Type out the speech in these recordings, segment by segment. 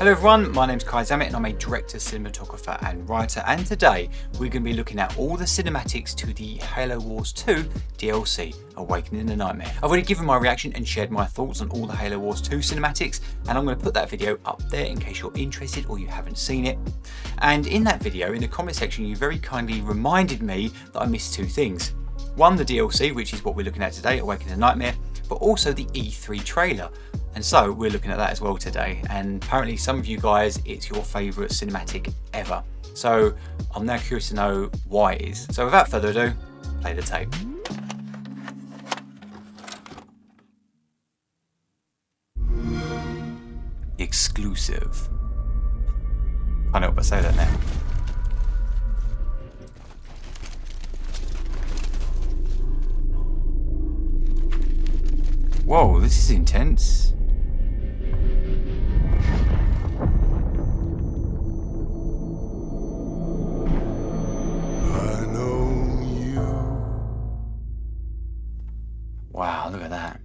Hello everyone, my name's Kai Zammit and I'm a director, cinematographer and writer, and today we're going to be looking at all the cinematics to the Halo Wars 2 DLC, Awakening the Nightmare. I've already given my reaction and shared my thoughts on all the Halo Wars 2 cinematics, and I'm going to put that video up there in case you're interested or you haven't seen it. And in that video, in the comment section, you very kindly reminded me that I missed two things. One, the DLC, which is what we're looking at today, Awakening the Nightmare, but also the E3 trailer. And so we're looking at that as well today, and apparently some of you guys, it's your favourite cinematic ever. So I'm now curious to know why it is. So without further ado, play the tape. Exclusive. Can't help but say that now. Whoa, this is intense. Wow, look at that.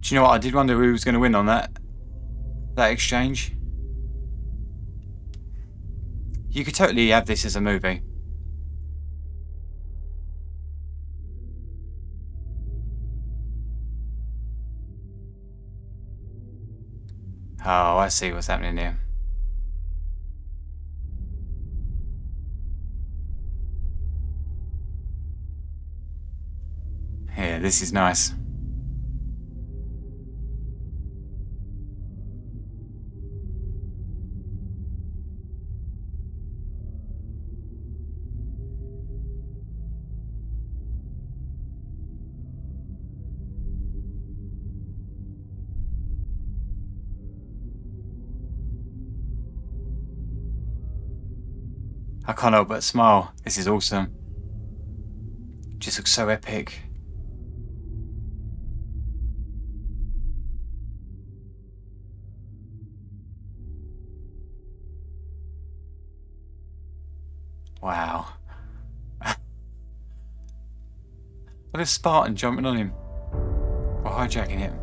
Do you know what? I did wonder who was going to win on that exchange. You could totally have this as a movie. Oh, I see what's happening here. Yeah, this is nice. I can't help but smile. This is awesome. Just looks so epic. Wow. What a Spartan jumping on him. Or hijacking him.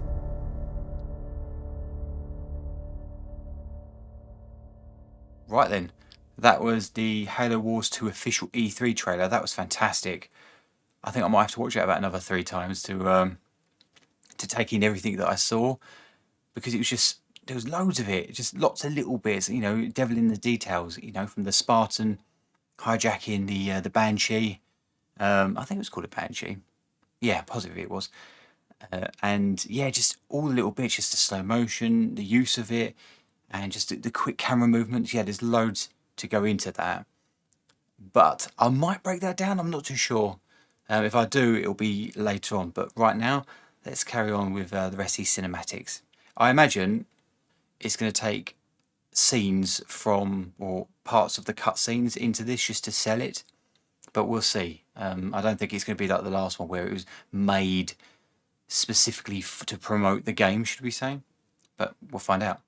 Right then. That was the Halo Wars 2 official E3 trailer. That was fantastic. I think I might have to watch it about another 3 times to take in everything that I saw, because it was just, there was loads of it, just lots of little bits, you know, devil in the details, you know, from the Spartan hijacking the Banshee. I think it was called a Banshee. Yeah, positive it was. And yeah, just all the little bits, just the slow motion, the use of it, and just the quick camera movements. Yeah, there's loads to go into that, but I might break that down. I'm not too sure. If I do, it'll be later on, but right now let's carry on with the rest of these cinematics. I imagine it's going to take scenes from, or parts of the cutscenes into this just to sell it, but we'll see. I don't think it's going to be like the last one where it was made specifically to promote the game, should we say, but we'll find out.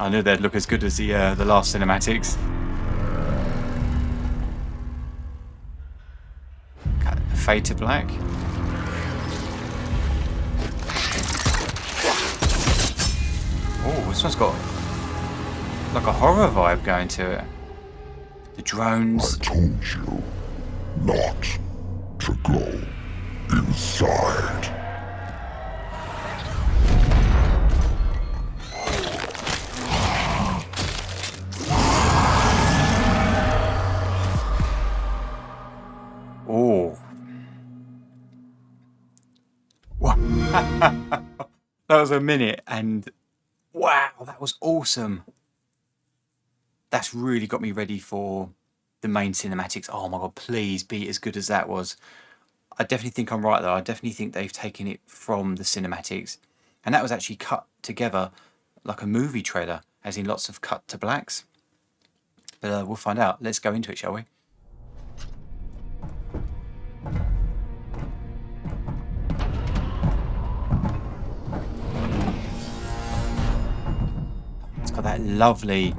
I knew they'd look as good as the last cinematics. Fade to black. Oh, this one's got like a horror vibe going to it. The drones. I told you not to go inside. Oh. That was a minute, and wow, that was awesome. That's really got me ready for the main cinematics. Oh my god, please be as good as that was. I definitely think I'm right though. I definitely think they've taken it from the cinematics, and that was actually cut together like a movie trailer, as in lots of cut to blacks. But we'll find out. Let's go into it, shall we? got that lovely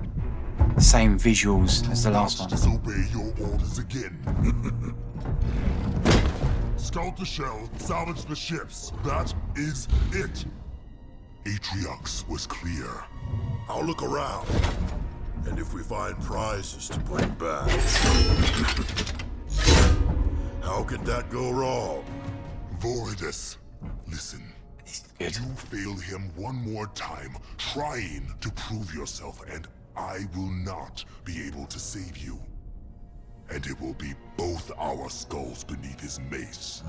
same visuals as the last one. Disobey your orders again. Scout the shell, salvage the ships. That is it. Atriox was clear. I'll look around. And if we find prizes to bring back. How could that go wrong? Voridus, listen. Good. You fail him one more time, trying to prove yourself, and I will not be able to save you. And it will be both our skulls beneath his mace.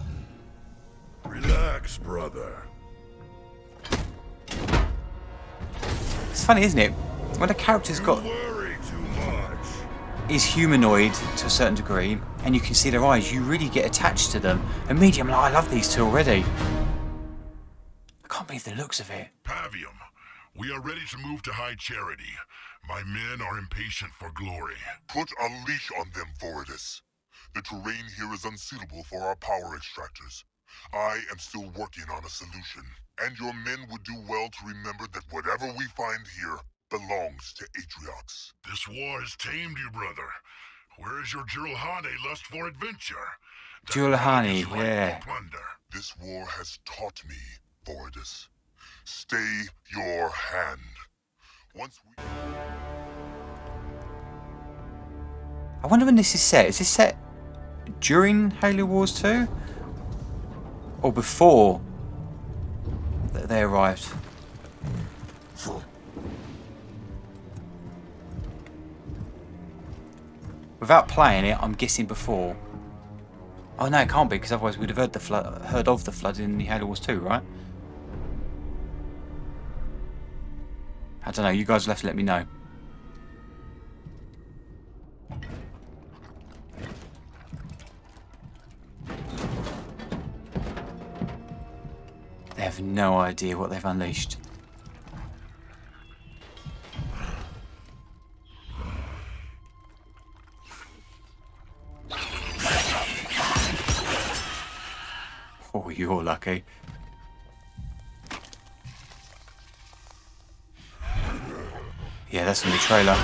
Relax, brother. It's funny, isn't it? When a character's got Worry too much. is humanoid to a certain degree, and you can see their eyes, you really get attached to them. Immediately, I'm like, I love these two already. I can't believe the looks of it. Pavium, we are ready to move to High Charity. My men are impatient for glory. Put a leash on them, Voridus. The terrain here is unsuitable for our power extractors. I am still working on a solution, and your men would do well to remember that whatever we find here belongs to Atriox. This war has tamed you, brother. Where is your Jirulhane lust for adventure? Jirulhane, That is yeah. rightful plunder. This war has taught me, Voridus. Stay your hand. Once we... I wonder when this is set. Is this set during Halo Wars 2? Or before they arrived? Without playing it, I'm guessing before. Oh no, it can't be, because otherwise we'd have heard of the flood in the Halo Wars 2, right? I don't know, you guys will have to let me know. They have no idea what they've unleashed. Oh, you're lucky. Yeah, that's in the trailer.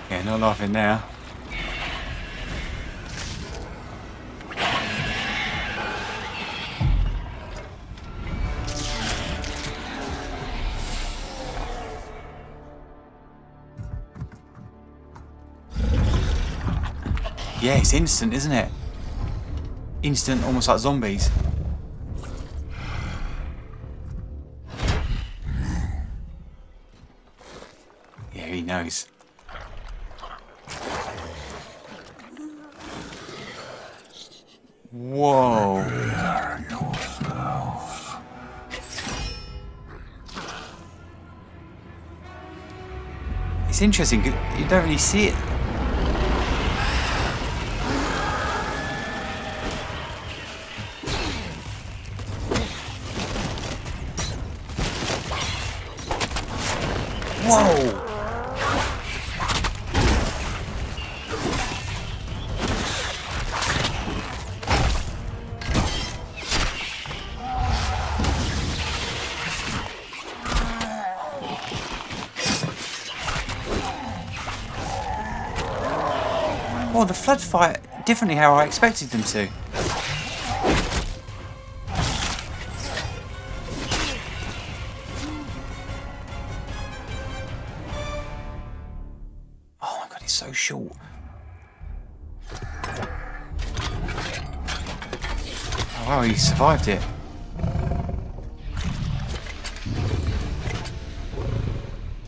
Yeah, not laughing now. Yeah, it's instant, isn't it? Instant, almost like zombies. Yeah, he knows. Whoa. It's interesting, 'cause you don't really see it. Whoa! Well, the flood fight differently how I expected them to. Oh my god, it's so short. Oh wow, he survived it.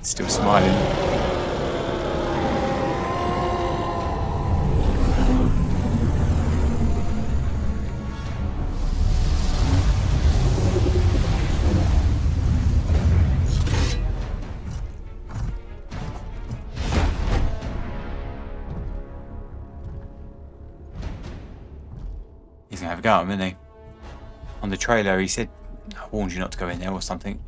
Still smiling. He's gonna have a go at him, isn't he? On the trailer, he said, "I warned you not to go in there," or something.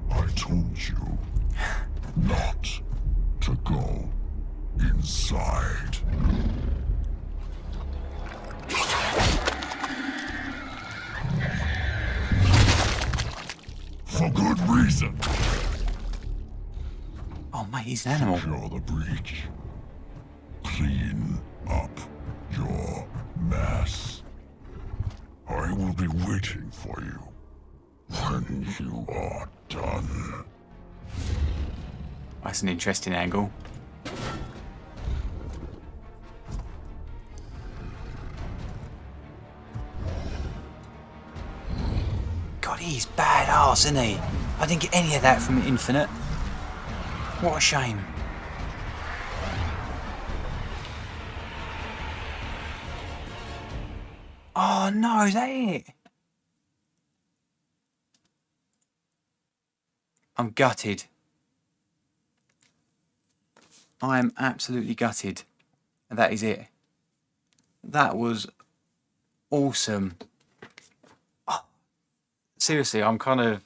I told you not to go inside. for good reason. Oh mate, he's an animal. Secure the breach. Clean up your mess. I will be waiting for you when you are done. That's an interesting angle. God, he's badass, isn't he? I didn't get any of that from Infinite. What a shame. Oh no, is that it? I'm gutted. I am absolutely gutted. And that is it. That was awesome. Oh, seriously, I'm kind of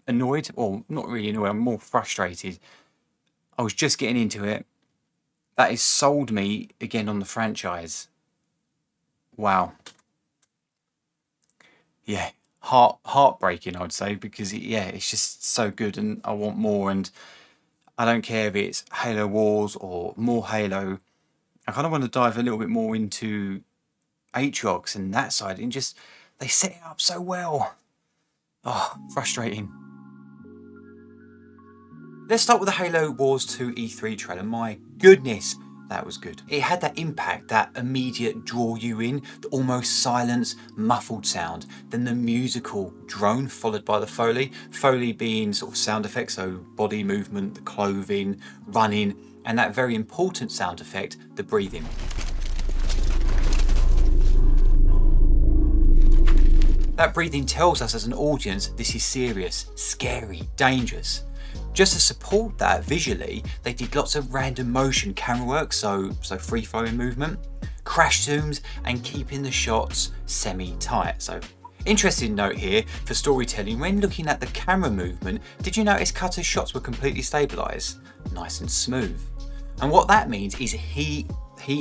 annoyed, or not really annoyed, I'm more frustrated. I was just getting into it. That has sold me again on the franchise. Wow. Yeah, heartbreaking, I would say, because it's just so good, and I want more. And I don't care if it's Halo Wars or more Halo. I kind of want to dive a little bit more into Aatrox and that side, and just they set it up so well. Oh, frustrating. Let's start with the Halo Wars 2 E3 trailer. My goodness, that was good. It had that impact, that immediate draw you in, the almost silence, muffled sound, then the musical drone followed by the Foley. Foley being sort of sound effects, so body movement, the clothing, running, and that very important sound effect, the breathing. That breathing tells us as an audience this is serious, scary, dangerous. Just to support that visually, they did lots of random motion camera work, so free-flowing movement, crash zooms, and keeping the shots semi-tight. So, interesting note here for storytelling, when looking at the camera movement, did you notice Cutter's shots were completely stabilised? Nice and smooth. And what that means is he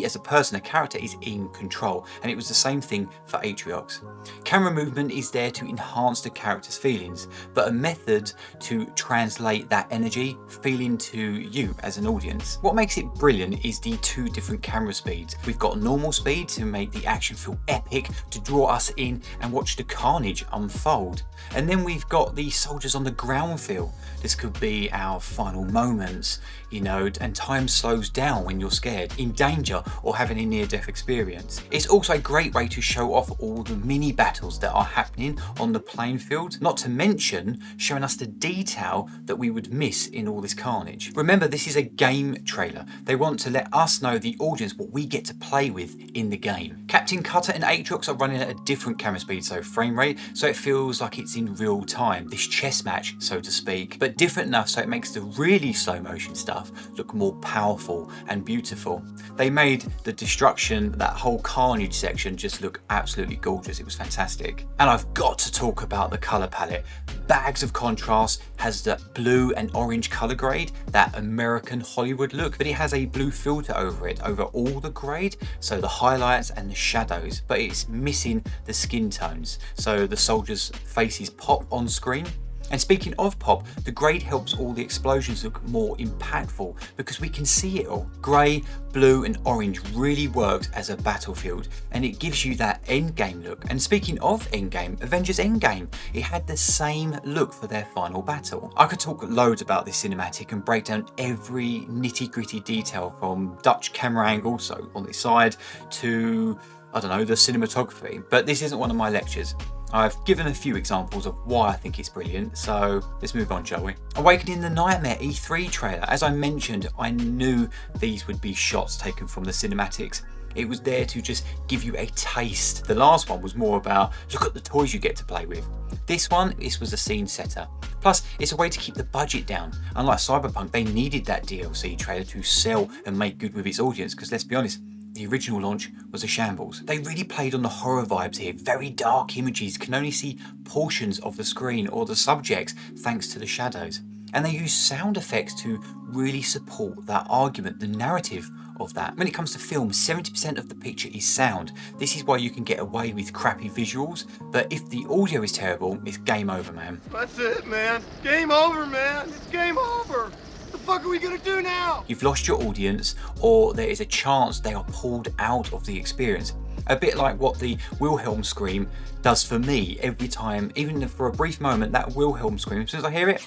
as a person, a character, is in control, and it was the same thing for Aatrox. Camera movement is there to enhance the character's feelings, but a method to translate that energy feeling to you as an audience. What makes it brilliant is the two different camera speeds. We've got normal speed to make the action feel epic, to draw us in and watch the carnage unfold. And then we've got the soldiers on the ground feel. This could be our final moments, and time slows down when you're scared, in danger, or having a near-death experience. It's also a great way to show off all the mini battles that are happening on the playing field, not to mention showing us the detail that we would miss in all this carnage. Remember, this is a game trailer. They want to let us know, the audience, what we get to play with in the game. Captain Cutter and Aatrox are running at a different camera speed, so frame rate, so it feels like it's in real time, this chess match, so to speak, but different enough so it makes the really slow motion stuff look more powerful and beautiful. They made the destruction, that whole carnage section, just look absolutely gorgeous. It was fantastic. And I've got to talk about the color palette. Bags of contrast, has that blue and orange color grade, that American Hollywood look, but it has a blue filter over it, over all the grade, so the highlights and the shadows, but it's missing the skin tones, so the soldiers' faces pop on screen. And speaking of pop, the grade helps all the explosions look more impactful because we can see it all. Grey, blue and orange really works as a battlefield, and it gives you that endgame look. And speaking of endgame, Avengers Endgame, it had the same look for their final battle. I could talk loads about this cinematic and break down every nitty gritty detail, from Dutch camera angle, so on this side, to, I don't know, the cinematography, but this isn't one of my lectures. I've given a few examples of why I think it's brilliant, so let's move on, shall we? Awakening the Nightmare E3 trailer. As I mentioned, I knew these would be shots taken from the cinematics. It was there to just give you a taste. The last one was more about, look at the toys you get to play with. This was a scene setter. Plus, it's a way to keep the budget down. Unlike Cyberpunk, they needed that DLC trailer to sell and make good with its audience, because let's be honest, the original launch was a shambles. They really played on the horror vibes here. Very dark images, can only see portions of the screen or the subjects thanks to the shadows. And they use sound effects to really support that argument, the narrative of that. When it comes to film, 70% of the picture is sound. This is why you can get away with crappy visuals, but if the audio is terrible, it's game over, man. That's it, man. Game over, man. It's game over. What the fuck are we gonna do now? You've lost your audience, or there is a chance they are pulled out of the experience. A bit like what the Wilhelm scream does for me every time, even for a brief moment, that Wilhelm scream, as soon as I hear it,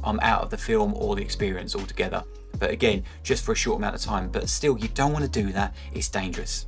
I'm out of the film or the experience altogether. But again, just for a short amount of time. But still, you don't want to do that. It's dangerous.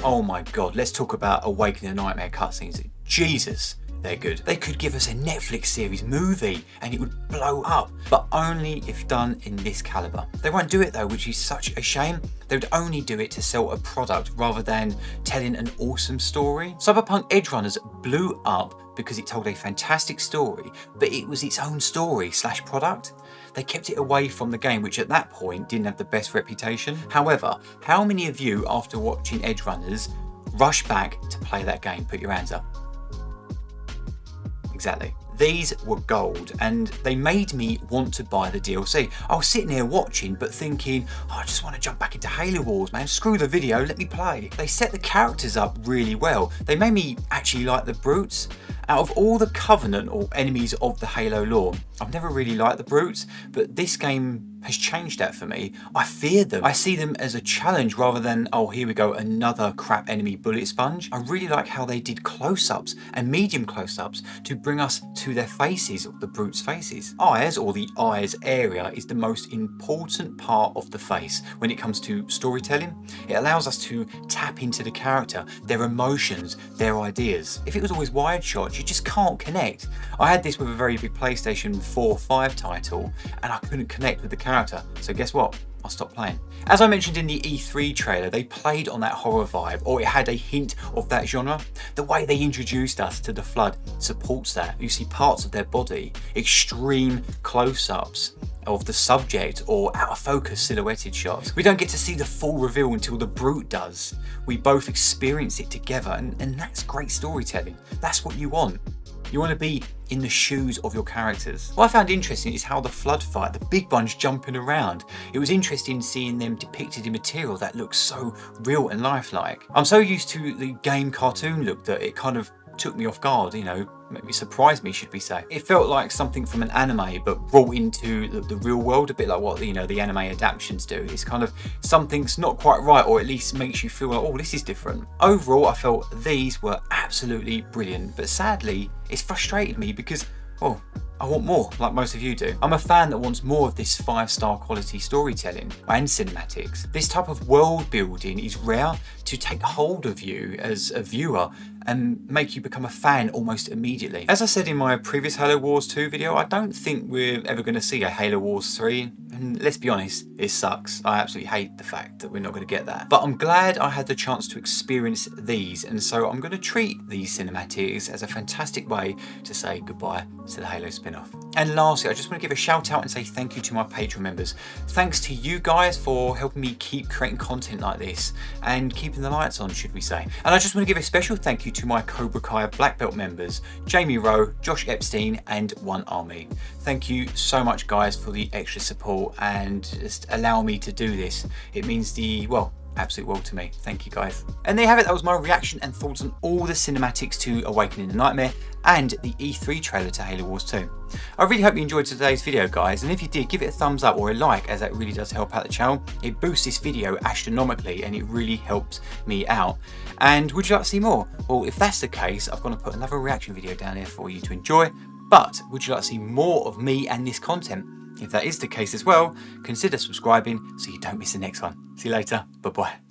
Oh my God, let's talk about Awakening the Nightmare cutscenes. Jesus, they're good. They could give us a Netflix series movie and it would blow up, but only if done in this caliber. They won't do it though, which is such a shame. They would only do it to sell a product rather than telling an awesome story. Cyberpunk Edgerunners blew up because it told a fantastic story, but it was its own story / product. They kept it away from the game, which at that point didn't have the best reputation. However, how many of you, after watching Edgerunners, rush back to play that game? Put your hands up. Exactly. These were gold, and they made me want to buy the DLC. I was sitting here watching, but thinking, oh, I just want to jump back into Halo Wars, man. Screw the video, let me play. They set the characters up really well. They made me actually like the brutes. Out of all the Covenant or enemies of the Halo lore, I've never really liked the brutes, but this game has changed that for me. I fear them. I see them as a challenge rather than, oh, here we go, another crap enemy bullet sponge. I really like how they did close-ups and medium close-ups to bring us to their faces, the brutes' faces. Eyes, or the eyes area, is the most important part of the face when it comes to storytelling. It allows us to tap into the character, their emotions, their ideas. If it was always wide shots, you just can't connect. I had this with a very big PlayStation 4-5 title, and I couldn't connect with the character. So guess what? I stopped playing. As I mentioned in the E3 trailer, they played on that horror vibe, or it had a hint of that genre. The way they introduced us to the Flood supports that. You see parts of their body, extreme close-ups of the subject, or out of focus silhouetted shots. We don't get to see the full reveal until the brute does. We both experience it together, and that's great storytelling. That's what you want. You want to be in the shoes of your characters. What I found interesting is how the Flood fight, the big bunch jumping around. It was interesting seeing them depicted in material that looks so real and lifelike. I'm so used to the game cartoon look that it kind of took me off guard, you know, maybe surprised me, should we say. It felt like something from an anime, but brought into the real world, a bit like what, you know, the anime adaptations do. It's kind of something's not quite right, or at least makes you feel like, oh, this is different. Overall, I felt these were absolutely brilliant, but sadly, it's frustrated me because, oh, I want more, like most of you do. I'm a fan that wants more of this 5-star quality storytelling and cinematics. This type of world building is rare to take hold of you as a viewer and make you become a fan almost immediately. As I said in my previous Halo Wars 2 video, I don't think we're ever going to see a Halo Wars 3. And let's be honest, it sucks. I absolutely hate the fact that we're not going to get that. But I'm glad I had the chance to experience these, and so I'm going to treat these cinematics as a fantastic way to say goodbye to the Halo spin-off. And lastly, I just want to give a shout out and say thank you to my Patreon members. Thanks to you guys for helping me keep creating content like this and keeping the lights on, should we say. And I just want to give a special thank you to my Cobra Kai Black Belt members, Jamie Rowe, Josh Epstein, and One Army. Thank you so much, guys, for the extra support and just allow me to do this. It means the, well, absolute world to me. Thank you, guys. And there you have it. That was my reaction and thoughts on all the cinematics to Awakening the Nightmare and the E3 trailer to Halo Wars 2. I really hope you enjoyed today's video, guys, and if you did, give it a thumbs up or a like, as that really does help out the channel. It boosts this video astronomically and it really helps me out. And would you like to see more? Well, if that's the case, I've got to put another reaction video down there for you to enjoy. But would you like to see more of me and this content? If that is the case as well, consider subscribing so you don't miss the next one. See you later. Bye-bye.